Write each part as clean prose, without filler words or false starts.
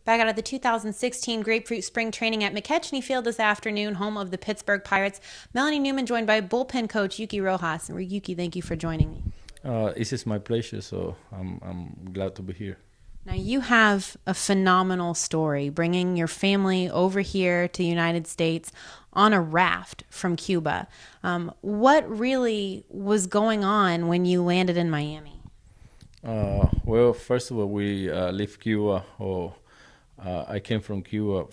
Back out of the 2016 Grapefruit Spring Training at McKechnie Field this afternoon, home of the Pittsburgh Pirates. Melanie Newman joined by bullpen coach Euclides Rojas. And Yuki, thank you for joining me. This is my pleasure, so I'm glad to be here. Now, you have a phenomenal story bringing your family over here to the United States on a raft from Cuba. What really was going on when you landed in Miami? Well, first of all, we left Cuba. I came from Cuba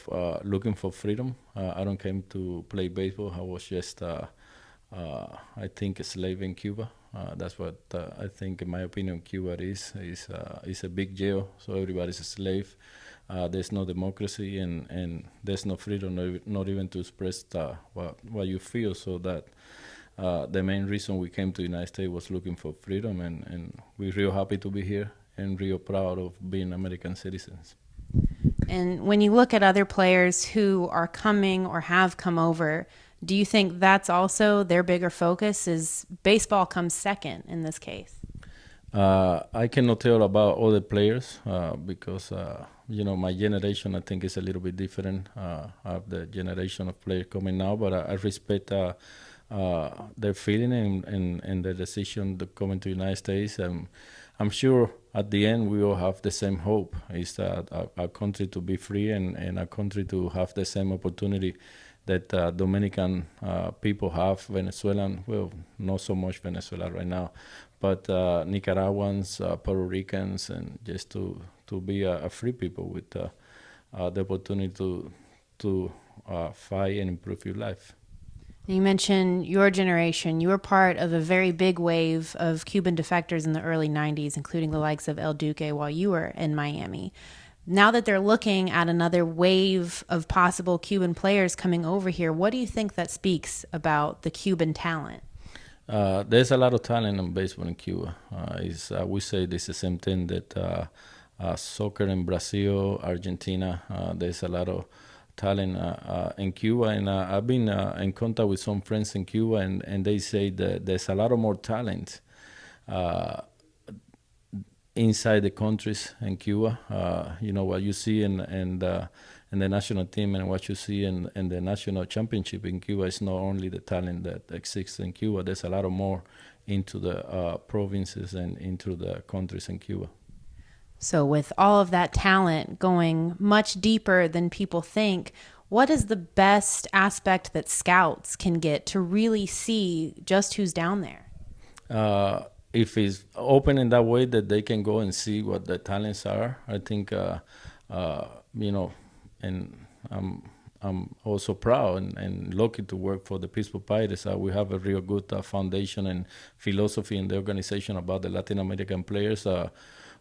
looking for freedom. I don't came to play baseball. I was just, I think, a slave in Cuba. That's what I think, in my opinion, Cuba is a big jail. So everybody's a slave. There's no democracy and there's no freedom, not even to express what you feel. So that the main reason we came to the United States was looking for freedom, and we're real happy to be here and real proud of being American citizens. And when you look at other players who are coming or have come over, do you think that's also their bigger focus? Is baseball comes second in this case? I cannot tell about other players because my generation, I think, is a little bit different of the generation of players coming now. But I respect their feeling and their decision to come into the United States. I'm sure at the end we all have the same hope: is that our country to be free and our country to have the same opportunity that Dominican people have. Venezuelan, well, not so much Venezuela right now, but Nicaraguans, Puerto Ricans, and just to be a free people with the opportunity to fight and improve your life. You mentioned your generation. You were part of a very big wave of Cuban defectors in the early 90s, including the likes of El Duque while you were in Miami. Now that they're looking at another wave of possible Cuban players coming over here, what do you think that speaks about the Cuban talent? There's a lot of talent in baseball in Cuba. We say this is the same thing that soccer in Brazil, Argentina. There's a lot of talent in Cuba, and I've been in contact with some friends in Cuba, and they say that there's a lot of more talent uh, inside the countries in Cuba. What you see in the national team and what you see in the national championship in Cuba is not only the talent that exists in Cuba. There's a lot of more into the provinces and into the countries in Cuba. So, with all of that talent going much deeper than people think, what is the best aspect that scouts can get to really see just who's down there? If it's open in that way that they can go and see what the talents are, I think, uh, you know, and I'm also proud and lucky to work for the Peaceful Pirates. We have a real good foundation and philosophy in the organization about the Latin American players.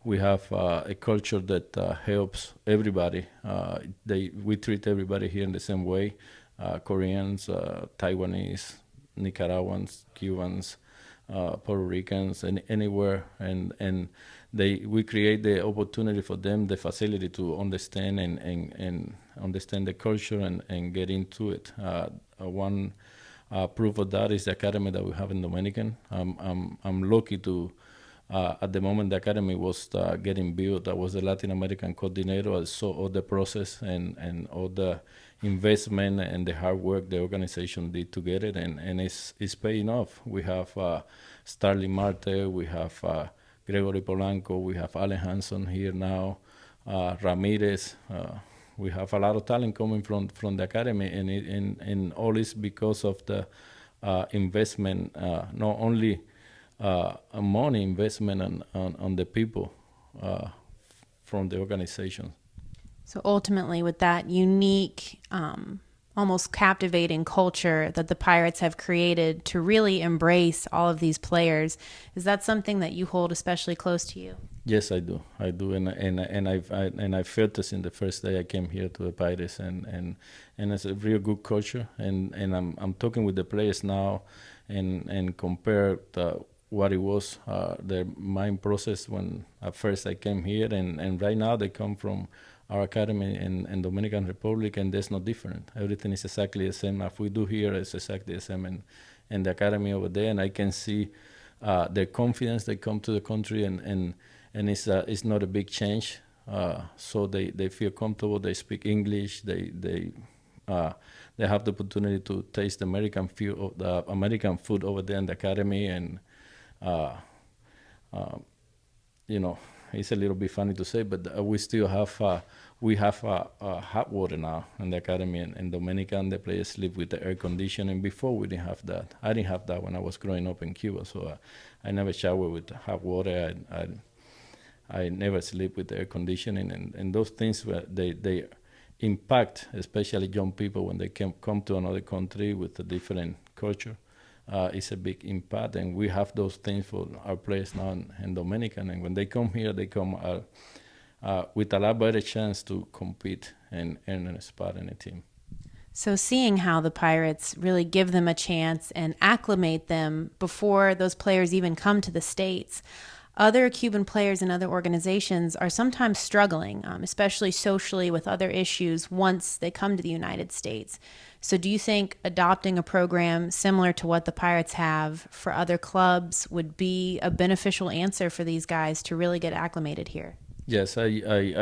We have a culture that helps everybody. We treat everybody here in the same way: Koreans, Taiwanese, Nicaraguans, Cubans, Puerto Ricans, and anywhere, and we create the opportunity for them, the facility to understand and understand the culture and get into it. One proof of that is the academy that we have in Dominican. I'm lucky to. At the moment the academy was getting built, I was the Latin American coordinator. I saw all the process and all the investment and the hard work the organization did to get it, and it's paying off. We have Starling Marte, we have Gregory Polanco, we have Allen Hanson here now, Ramirez. We have a lot of talent coming from the academy, and all is because of the investment, not only money investment on the people uh, from the organization. So ultimately, with that unique, almost captivating culture that the Pirates have created to really embrace all of these players, is that something that you hold especially close to you? Yes, I do, and I felt this in the first day I came here to the Pirates, and it's a real good culture, and I'm talking with the players now, and compare what it was their mind process when at first I came here, and right now they come from our academy in Dominican Republic, and there's no different. Everything is exactly the same as we do here. It's exactly the same in the academy over there, and I can see their confidence. They come to the country, and it's not a big change. so they feel comfortable. They speak English. They have the opportunity to taste the American food over there in the academy, and you know, it's a little bit funny to say, but we still have hot water now in the academy. In Dominican, the players sleep with the air conditioning. Before we didn't have that. I didn't have that when I was growing up in Cuba, so I never shower with hot water. I never sleep with air conditioning, and those things they impact, especially young people when they come to another country with a different culture. It's a big impact, and we have those things for our players now in Dominican. And when they come here, they come with a lot better chance to compete and earn a spot in a team. So seeing how the Pirates really give them a chance and acclimate them before those players even come to the States, other Cuban players and other organizations are sometimes struggling, especially socially with other issues once they come to the United States. So do you think adopting a program similar to what the Pirates have for other clubs would be a beneficial answer for these guys to really get acclimated here? Yes, I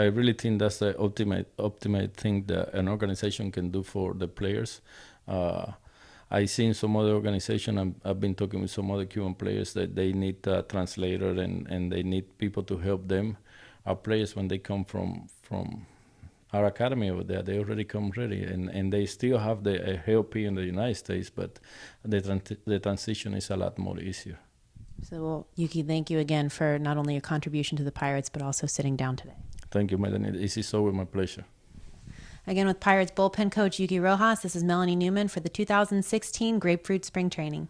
really think that's the ultimate thing that an organization can do for the players. I've seen some other organization, I've been talking with some other Cuban players that they need a translator and they need people to help them. Our players, when they come from our academy over there, they already come ready, and they still have the help in the United States, but the transition is a lot more easier. So, well, Yuki, thank you again for not only your contribution to the Pirates, but also sitting down today. Thank you, Melanie. This is always my pleasure. Again, with Pirates bullpen coach Euclides Rojas, this is Melanie Newman for the 2016 Grapefruit Spring Training.